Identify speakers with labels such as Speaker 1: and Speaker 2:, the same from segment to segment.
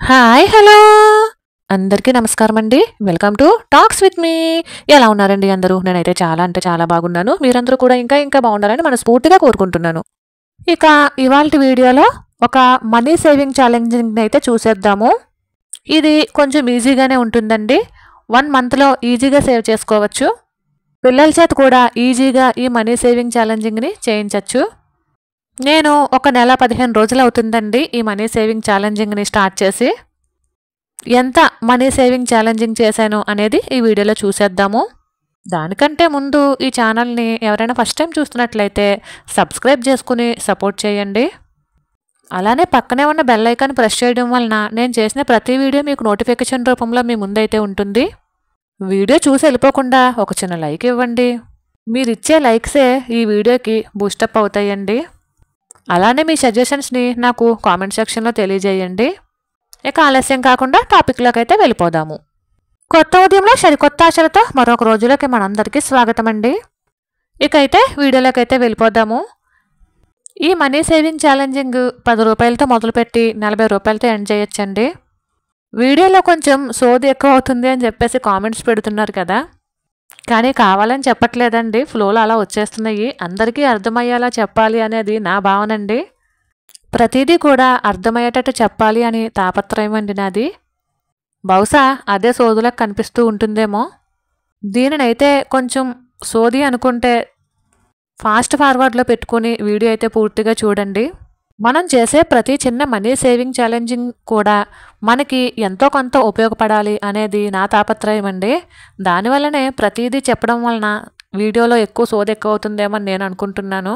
Speaker 1: Hi hello అందరికీ నమస్కారం అండి. Welcome to talks with me. ఎలా ఉన్నారండి అందరూ? నేనైతే చాలా అంటే చాలా బాగున్నాను. మీరందరూ కూడా ఇంకా బాగుండాలని మనస్ఫూర్తిగా కోరుకుంటున్నాను. ఇక ఇవాల్టి వీడియోలో ఒక మనీ సేవింగ్ ఛాలెంజింగ్ అయితే చూసేద్దాము. ఇది కొంచెం ఈజీగానే ఉంటుందండి. 1 మంత్లో ఈజీగా సేవ్ చేసుకోవచ్చు. పిల్లల చేత కూడా ఈజీగా ఈ మనీ సేవింగ్ ఛాలెంజింగ్ని చేయించవచ్చు. నేను ఒక నెల 15 రోజులు అవుతుందండి ఈ మనీ సేవింగ్ ఛాలెంజింగ్ని స్టార్ట్ చేసి. ఎంత మనీ సేవింగ్ ఛాలెంజింగ్ చేశాను అనేది ఈ వీడియోలో చూసేద్దాము. దానికంటే ముందు ఈ ఛానల్ని ఎవరైనా ఫస్ట్ టైం చూస్తున్నట్లయితే సబ్స్క్రైబ్ చేసుకుని సపోర్ట్ చేయండి. అలానే పక్కనే ఉన్న బెల్ ఐకాన్ ప్రెస్ చేయడం వలన నేను చేసిన ప్రతి వీడియో మీకు నోటిఫికేషన్ రూపంలో మీ ముందైతే ఉంటుంది. వీడియో చూసి వెళ్ళిపోకుండా ఒక చిన్న లైక్ ఇవ్వండి. మీరు ఇచ్చే లైక్సే ఈ వీడియోకి బూస్టప్ అవుతాయండి. అలానే మీ సజెషన్స్ని నాకు కామెంట్ సెక్షన్లో తెలియజేయండి. ఇక ఆలస్యం కాకుండా టాపిక్లోకి అయితే వెళ్ళిపోదాము. కొత్త ఉదయంలో సరికొత్త ఆశలతో మరొక రోజులోకి మనందరికీ స్వాగతం అండి. ఇక అయితే వీడియోలోకి అయితే వెళ్ళిపోదాము. ఈ మనీ సేవింగ్ ఛాలెంజింగ్ 10 రూపాయలతో మొదలుపెట్టి 40 రూపాయలతో ఎండ్ చేయొచ్చండి. వీడియోలో కొంచెం సోది ఎక్కువ అవుతుంది అని చెప్పేసి కామెంట్స్ పెడుతున్నారు కదా, కానీ కావాలని చెప్పట్లేదండి. ఫ్లోలో అలా వచ్చేస్తున్నాయి. అందరికీ అర్థమయ్యేలా చెప్పాలి అనేది నా భావనండి. ప్రతిదీ కూడా అర్థమయ్యేటట్టు చెప్పాలి అని తాపత్రయం అండి నాది. బహుశా అదే సోదులకు కనిపిస్తూ ఉంటుందేమో. దీనినైతే కొంచెం సోది అనుకుంటే ఫాస్ట్ ఫార్వర్డ్లో పెట్టుకుని వీడియో అయితే పూర్తిగా చూడండి. మనం చేసే ప్రతి చిన్న మనీ సేవింగ్ ఛాలెంజింగ్ కూడా మనకి ఎంతో కొంత ఉపయోగపడాలి అనేది నా తాపత్రయం అండి. దానివల్లనే ప్రతిదీ చెప్పడం వలన వీడియోలో ఎక్కువ సోది ఎక్కువ అవుతుందేమో అని నేను అనుకుంటున్నాను.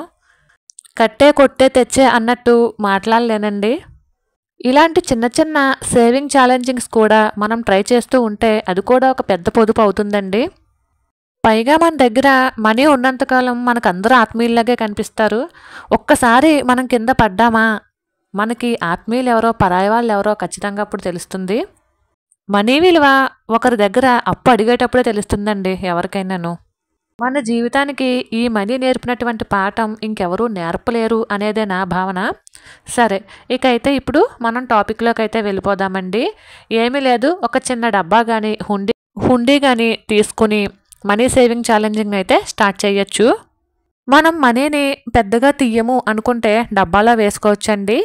Speaker 1: కట్టే కొట్టే తెచ్చే అన్నట్టు మాట్లాడలేనండి. ఇలాంటి చిన్న చిన్న సేవింగ్ ఛాలెంజింగ్స్ కూడా మనం ట్రై చేస్తూ ఉంటే అది కూడా ఒక పెద్ద పొదుపు అవుతుందండి. పైగా మన దగ్గర మనీ ఉన్నంతకాలం మనకు అందరూ ఆత్మీయులాగే కనిపిస్తారు. ఒక్కసారి మనం కింద పడ్డామా మనకి ఆత్మీయులు ఎవరో పరాయి వాళ్ళు ఎవరో ఖచ్చితంగా అప్పుడు తెలుస్తుంది. మనీ విలువ ఒకరి దగ్గర అప్పు అడిగేటప్పుడే తెలుస్తుందండి ఎవరికైనాను. మన జీవితానికి ఈ మనీ నేర్పినటువంటి పాఠం ఇంకెవరూ నేర్పలేరు అనేదే నా భావన. సరే, ఇక అయితే ఇప్పుడు మనం టాపిక్లోకి అయితే వెళ్ళిపోదామండి. ఏమీ లేదు, ఒక చిన్న డబ్బా కానీ హుండీ కానీ తీసుకుని మనీ సేవింగ్ ఛాలెంజింగ్ అయితే స్టార్ట్ చేయొచ్చు. మనం మనీని పెద్దగా తీయము అనుకుంటే డబ్బాలో వేసుకోవచ్చండి.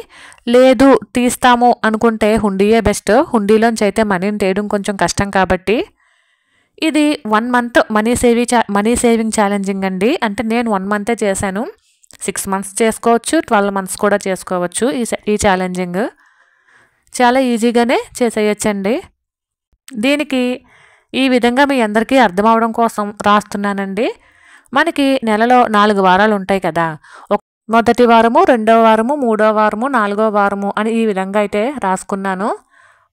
Speaker 1: లేదు తీస్తాము అనుకుంటే హుండీయే బెస్ట్. హుండీలోంచి అయితే మనీని తీయడం కొంచెం కష్టం కాబట్టి. ఇది 1 మంత్ మనీ సేవింగ్ ఛాలెంజింగ్ అండి. అంటే నేను 1 మంతే చేశాను. 6 మంత్స్ చేసుకోవచ్చు, 12 మంత్స్ కూడా చేసుకోవచ్చు. ఈ ఛాలెంజింగ్ చాలా ఈజీగానే చేసేయచ్చండి. దీనికి ఈ విధంగా మీ అందరికీ అర్థం అవడం కోసం రాస్తున్నానండి. మనకి నెలలో 4 వారాలు ఉంటాయి కదా. మొదటి వారము, రెండవ వారము, మూడో వారము, 4వ వారము అని ఈ విధంగా అయితే రాసుకున్నాను.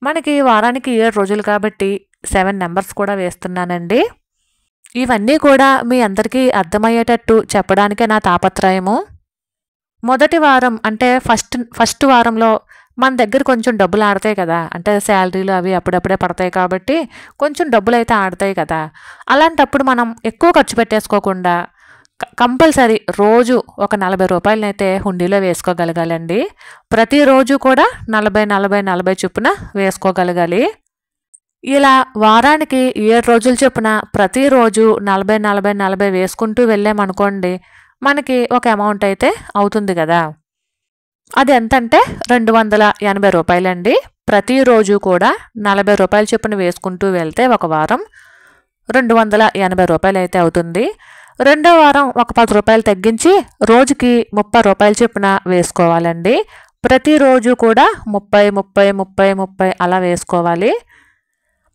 Speaker 1: మనకి వారానికి 7 రోజులు కాబట్టి 7 నెంబర్స్ కూడా వేస్తున్నానండి. ఇవన్నీ కూడా మీ అందరికీ అర్థమయ్యేటట్టు చెప్పడానికే నా తాపత్రయము. మొదటి వారం అంటే ఫస్ట్ వారంలో మన దగ్గర కొంచెం డబ్బులు ఆడతాయి కదా. అంటే శాలరీలు అవి అప్పుడప్పుడే పడతాయి కాబట్టి కొంచెం డబ్బులు అయితే ఆడతాయి కదా. అలాంటప్పుడు మనం ఎక్కువ ఖర్చు పెట్టేసుకోకుండా కంపల్సరీ రోజు ఒక 40 రూపాయలనైతే హుండీలో వేసుకోగలగాలండి. ప్రతిరోజు కూడా 40 చొప్పున వేసుకోగలగాలి. ఇలా వారానికి 7 రోజుల చొప్పున ప్రతిరోజు 40 వేసుకుంటూ వెళ్ళామనుకోండి, మనకి ఒక అమౌంట్ అయితే అవుతుంది కదా. అది ఎంతంటే 280 రూపాయలండి. ప్రతిరోజు కూడా 40 రూపాయల చొప్పున వేసుకుంటూ వెళ్తే ఒక వారం 280 రూపాయలు అయితే అవుతుంది. రెండో వారం ఒక 10 రూపాయలు తగ్గించి రోజుకి 30 రూపాయల చొప్పున వేసుకోవాలండి. ప్రతిరోజు కూడా 30 అలా వేసుకోవాలి.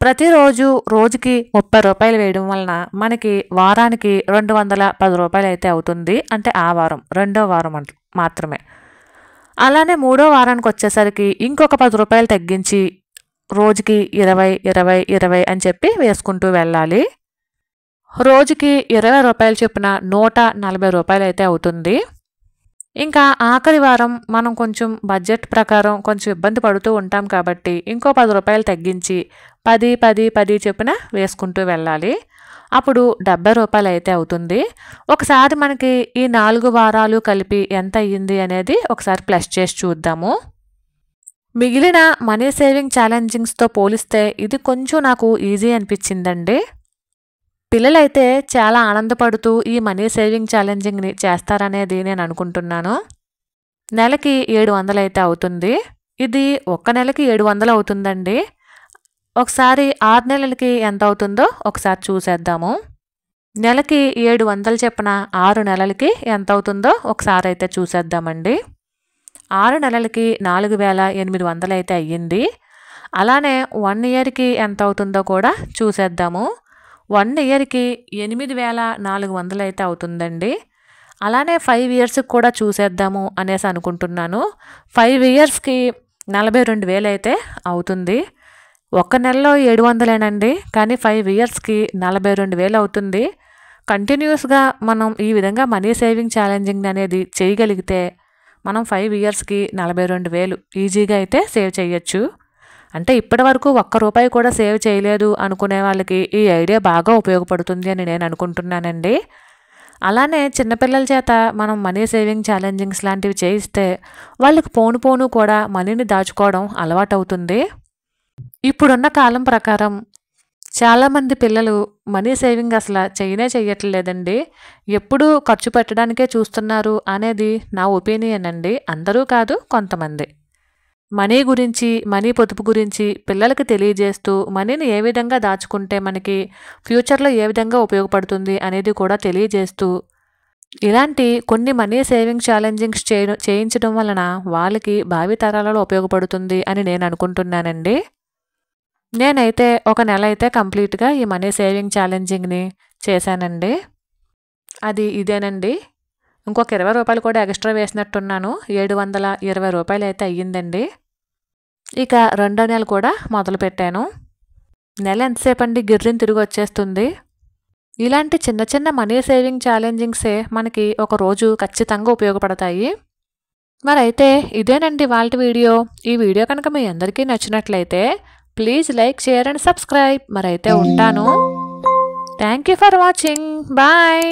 Speaker 1: ప్రతిరోజు రోజుకి 30 రూపాయలు వేయడం వలన మనకి వారానికి 210 రూపాయలు అయితే అవుతుంది. అంటే ఆ వారం రెండో వారం మాత్రమే. అలానే మూడో వారానికి వచ్చేసరికి ఇంకొక 10 రూపాయలు తగ్గించి రోజుకి 20 అని చెప్పి వేసుకుంటూ వెళ్ళాలి. రోజుకి 20 రూపాయలు చొప్పున 140 రూపాయలు అయితే అవుతుంది. ఇంకా ఆఖరి వారం మనం కొంచెం బడ్జెట్ ప్రకారం కొంచెం ఇబ్బంది పడుతూ ఉంటాం కాబట్టి ఇంకో 10 రూపాయలు తగ్గించి 10 చొప్పున వేసుకుంటూ వెళ్ళాలి. అప్పుడు 70 రూపాయలు అయితే అవుతుంది. ఒకసారి మనకి ఈ 4 వారాలు కలిపి ఎంత అయ్యింది అనేది ఒకసారి ప్లస్ చేసి చూద్దాము. మిగిలిన మనీ సేవింగ్ ఛాలెంజింగ్స్తో పోలిస్తే ఇది కొంచెం నాకు ఈజీ అనిపించిందండి. పిల్లలైతే చాలా ఆనందపడుతూ ఈ మనీ సేవింగ్ ఛాలెంజింగ్ని చేస్తారనేది నేను అనుకుంటున్నాను. నెలకి 700 అయితే అవుతుంది. ఇది ఒక్క నెలకి 700 అవుతుందండి. ఒకసారి 6 నెలలకి ఎంత అవుతుందో ఒకసారి చూసేద్దాము. నెలకి 700 చొప్పున 6 నెలలకి ఎంత అవుతుందో ఒకసారి అయితే చూసేద్దామండి. 6 నెలలకి 4800 అయితే అయ్యింది. అలానే 1 ఇయర్కి ఎంత అవుతుందో కూడా చూసేద్దాము. 1 ఇయర్కి 8400 అయితే అవుతుందండి. అలానే 5 ఇయర్స్కి కూడా చూసేద్దాము అనేసి అనుకుంటున్నాను. 5 ఇయర్స్కి 42,000 అయితే అవుతుంది. ఒక్క నెలలో 700ఏనండి, కానీ 5 ఇయర్స్కి 42,000 అవుతుంది. కంటిన్యూస్గా మనం ఈ విధంగా మనీ సేవింగ్ ఛాలెంజింగ్ అనేది చేయగలిగితే మనం 5 ఇయర్స్కి 42,000 ఈజీగా అయితే సేవ్ చేయొచ్చు. అంటే ఇప్పటి వరకు ₹1 కూడా సేవ్ చేయలేదు అనుకునే వాళ్ళకి ఈ ఐడియా బాగా ఉపయోగపడుతుంది అని నేను అనుకుంటున్నానండి. అలానే చిన్నపిల్లల చేత మనం మనీ సేవింగ్ ఛాలెంజింగ్స్ లాంటివి చేయిస్తే వాళ్ళకి పోను కూడా మనీని దాచుకోవడం అలవాటవుతుంది. ఇప్పుడున్న కాలం ప్రకారం చాలామంది పిల్లలు మనీ సేవింగ్ అసలు చెయ్యట్లేదండి. ఎప్పుడూ ఖర్చు పెట్టడానికే చూస్తున్నారు అనేది నా ఒపీనియన్ అండి. అందరూ కాదు, కొంతమంది. మనీ గురించి, మనీ పొదుపు గురించి పిల్లలకి తెలియజేస్తూ మనీని ఏ విధంగా దాచుకుంటే మనకి ఫ్యూచర్లో ఏ విధంగా ఉపయోగపడుతుంది అనేది కూడా తెలియజేస్తూ ఇలాంటి కొన్ని మనీ సేవింగ్ ఛాలెంజింగ్స్ చేయించడం వలన వాళ్ళకి భావితరాలలో ఉపయోగపడుతుంది అని నేను అనుకుంటున్నానండి. నేనైతే ఒక నెల అయితే కంప్లీట్గా ఈ మనీ సేవింగ్ ఛాలెంజింగ్ని చేశానండి. అది ఇదేనండి. ఇంకొక ₹20 కూడా ఎక్స్ట్రా వేసినట్టున్నాను. ₹720 అయితే అయ్యిందండి. ఇక రెండో నెల కూడా మొదలుపెట్టాను. నెల ఎంతసేపు అండి, గిర్రిని తిరిగి వచ్చేస్తుంది. ఇలాంటి చిన్న చిన్న మనీ సేవింగ్ ఛాలెంజింగ్సే మనకి ఒక రోజు ఖచ్చితంగా ఉపయోగపడతాయి. మరైతే ఇదేనండి ఇవాల్టి వీడియో. ఈ వీడియో కనుక మీ అందరికీ నచ్చినట్లయితే please like, share and subscribe. మరైతే ఉంటాను. Thank you for watching. Bye.